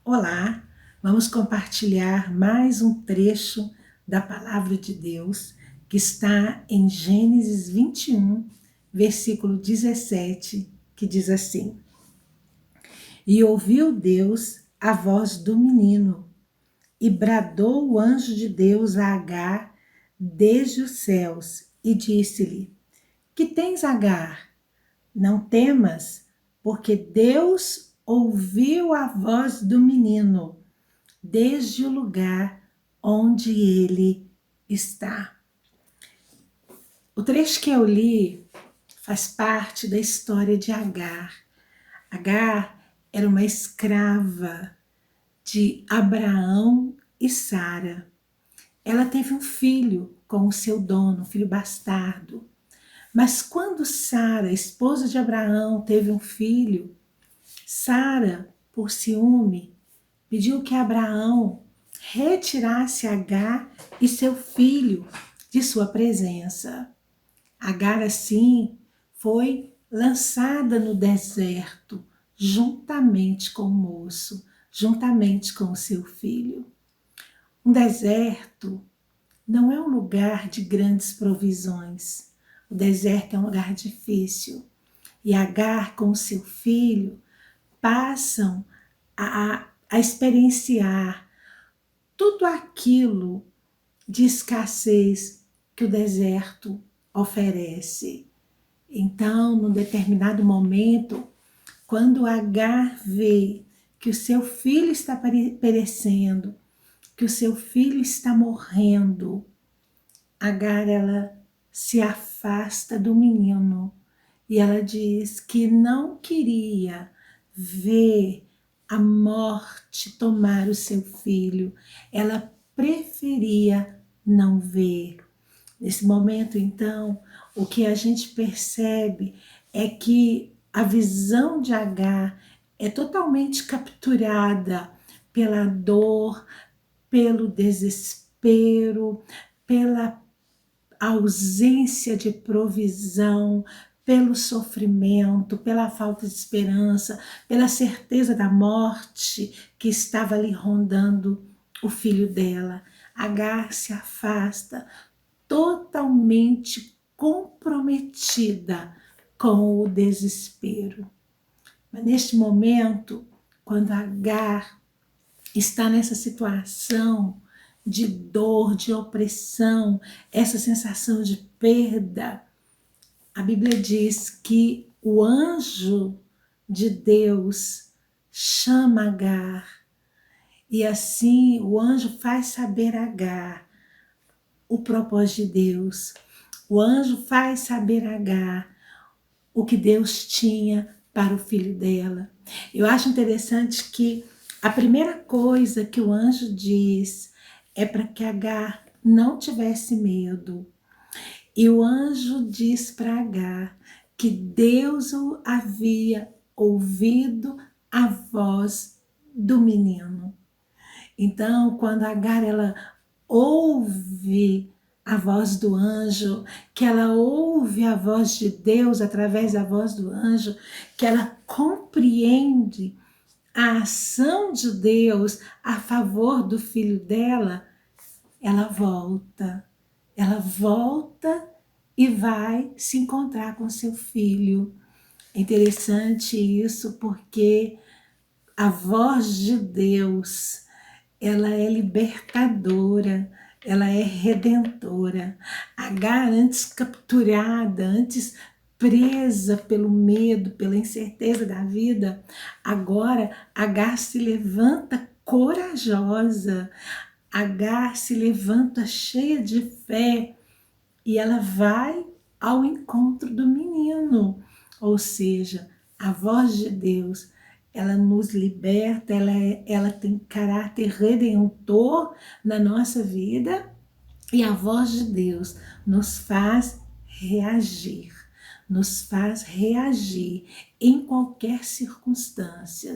Olá, vamos compartilhar mais um trecho da Palavra de Deus que está em Gênesis 21, versículo 17, que diz assim: E ouviu Deus a voz do menino, e bradou o anjo de Deus a Agar desde os céus, e disse-lhe: Que tens, Agar? Não temas, porque Deus ouviu a voz do menino desde o lugar onde ele está. O trecho que eu li faz parte da história de Agar. Agar era uma escrava de Abraão e Sara. Ela teve um filho com o seu dono, um filho bastardo. Mas quando Sara, esposa de Abraão, teve um filho, Sara, por ciúme, pediu que Abraão retirasse Agar e seu filho de sua presença. Agar, assim, foi lançada no deserto, juntamente com o moço, juntamente com o seu filho. Um deserto não é um lugar de grandes provisões. O deserto é um lugar difícil. E Agar, com o seu filho, passam a experienciar tudo aquilo de escassez que o deserto oferece. Então, num determinado momento, quando Agar vê que o seu filho está perecendo, que o seu filho está morrendo, Agar, ela se afasta do menino e ela diz que não queria ver a morte tomar o seu filho. Ela preferia não ver. Nesse momento, então, o que a gente percebe é que a visão de Agar é totalmente capturada pela dor, pelo desespero, pela ausência de provisão, pelo sofrimento, pela falta de esperança, pela certeza da morte que estava ali rondando o filho dela. Agar se afasta, totalmente comprometida com o desespero. Mas neste momento, quando Agar está nessa situação de dor, de opressão, essa sensação de perda, a Bíblia diz que o anjo de Deus chama Agar, e assim o anjo faz saber a Agar o propósito de Deus. O anjo faz saber a Agar o que Deus tinha para o filho dela. Eu acho interessante que a primeira coisa que o anjo diz é para que Agar não tivesse medo. E o anjo diz para Agar que Deus havia ouvido a voz do menino. Então, quando Agar ela ouve a voz do anjo, que ela ouve a voz de Deus através da voz do anjo, que ela compreende a ação de Deus a favor do filho dela, ela volta e vai se encontrar com seu filho. É interessante isso porque a voz de Deus, ela é libertadora, ela é redentora. Agar, antes capturada, antes presa pelo medo, pela incerteza da vida, agora Agar se levanta corajosa, Agar se levanta cheia de fé e ela vai ao encontro do menino. Ou seja, a voz de Deus, ela nos liberta, ela tem caráter redentor na nossa vida, e a voz de Deus nos faz reagir em qualquer circunstância.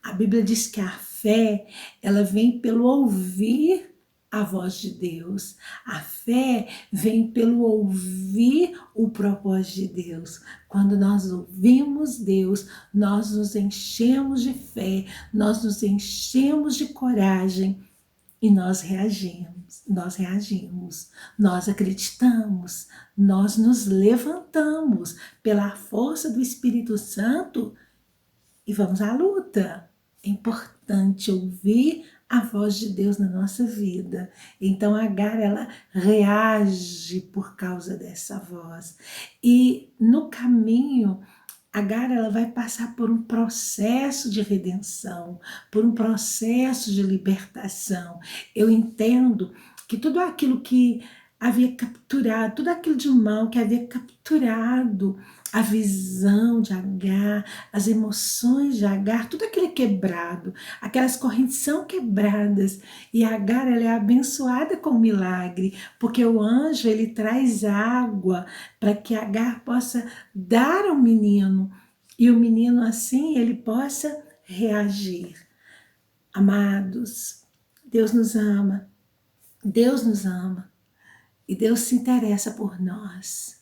A Bíblia diz que a fé, ela vem pelo ouvir a voz de Deus. A fé vem pelo ouvir o propósito de Deus. Quando nós ouvimos Deus, nós nos enchemos de fé, nós nos enchemos de coragem e nós reagimos, nós acreditamos, nós nos levantamos pela força do Espírito Santo e vamos à luta. É importante ouvir a voz de Deus na nossa vida. Então Agar, ela reage por causa dessa voz. E no caminho, Agar, ela vai passar por um processo de redenção, por um processo de libertação. Eu entendo que tudo aquilo que havia capturado, tudo aquilo de mal que havia capturado a visão de Agar, as emoções de Agar, tudo aquilo é quebrado, aquelas correntes são quebradas e Agar, ela é abençoada com o milagre, porque o anjo, ele traz água para que Agar possa dar ao menino e o menino assim ele possa reagir. Amados, Deus nos ama, Deus nos ama e Deus se interessa por nós.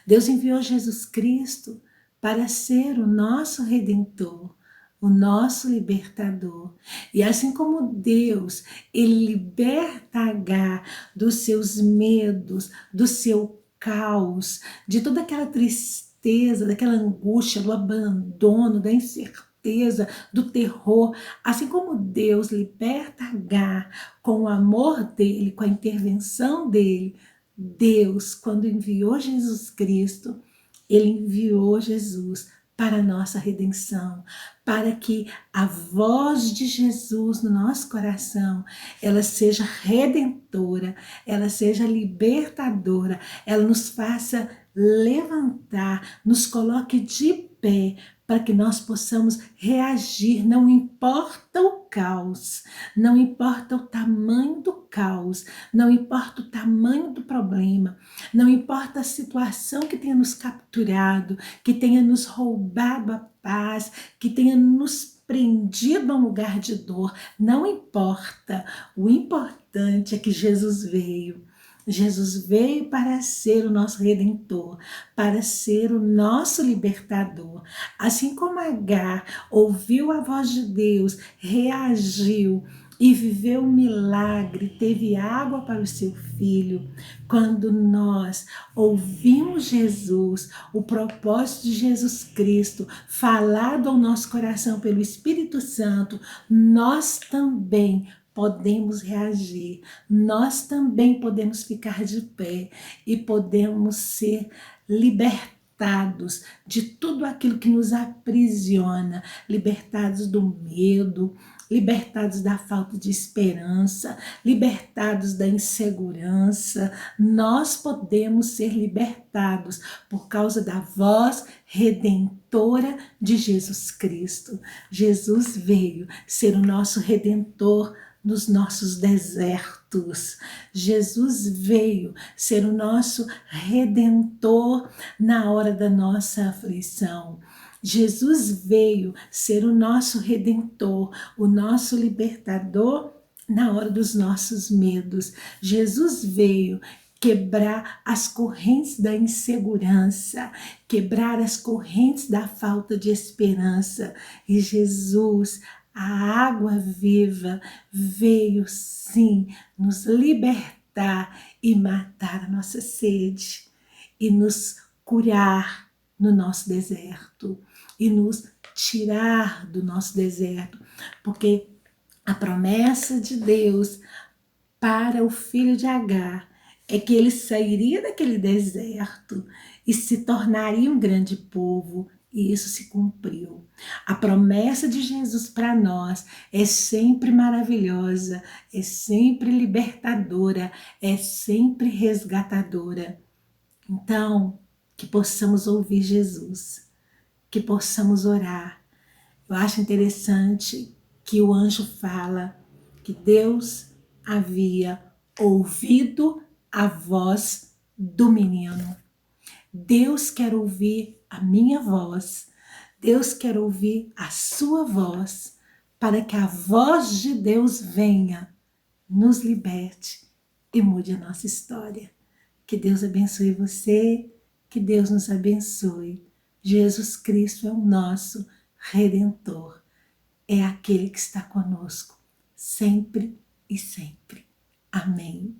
Deus enviou Jesus Cristo para ser o nosso Redentor, o nosso libertador. E assim como Deus, ele liberta Agar dos seus medos, do seu caos, de toda aquela tristeza, daquela angústia, do abandono, da incerteza, do terror, assim como Deus liberta Agar com o amor dele, com a intervenção dele, Deus, quando enviou Jesus Cristo, ele enviou Jesus para a nossa redenção, para que a voz de Jesus no nosso coração, ela seja redentora, ela seja libertadora, ela nos faça levantar, nos coloque de pé, para que nós possamos reagir, não importa o caos, não importa o tamanho do caos, não importa o tamanho do problema, não importa a situação que tenha nos capturado, que tenha nos roubado a paz, que tenha nos prendido a um lugar de dor, não importa, o importante é que Jesus veio. Jesus veio para ser o nosso Redentor, para ser o nosso libertador. Assim como Agar ouviu a voz de Deus, reagiu e viveu um milagre, teve água para o seu filho. Quando nós ouvimos Jesus, o propósito de Jesus Cristo, falado ao nosso coração pelo Espírito Santo, nós também podemos reagir, nós também podemos ficar de pé e podemos ser libertados de tudo aquilo que nos aprisiona, libertados do medo, libertados da falta de esperança, libertados da insegurança. Nós podemos ser libertados por causa da voz redentora de Jesus Cristo. Jesus veio ser o nosso redentor nos nossos desertos. Jesus veio ser o nosso redentor na hora da nossa aflição. Jesus veio ser o nosso redentor, o nosso libertador na hora dos nossos medos. Jesus veio quebrar as correntes da insegurança, quebrar as correntes da falta de esperança. E Jesus, a água viva, veio sim nos libertar e matar a nossa sede e nos curar no nosso deserto e nos tirar do nosso deserto, porque a promessa de Deus para o filho de Agar é que ele sairia daquele deserto e se tornaria um grande povo, e isso se cumpriu. A promessa de Jesus para nós é sempre maravilhosa, é sempre libertadora, é sempre resgatadora. Então, que possamos ouvir Jesus, que possamos orar. Eu acho interessante que o anjo fala que Deus havia ouvido a voz do menino. Deus quer ouvir a minha voz, Deus quer ouvir a sua voz, para que a voz de Deus venha, nos liberte e mude a nossa história. Que Deus abençoe você, que Deus nos abençoe. Jesus Cristo é o nosso Redentor, é aquele que está conosco, sempre e sempre. Amém.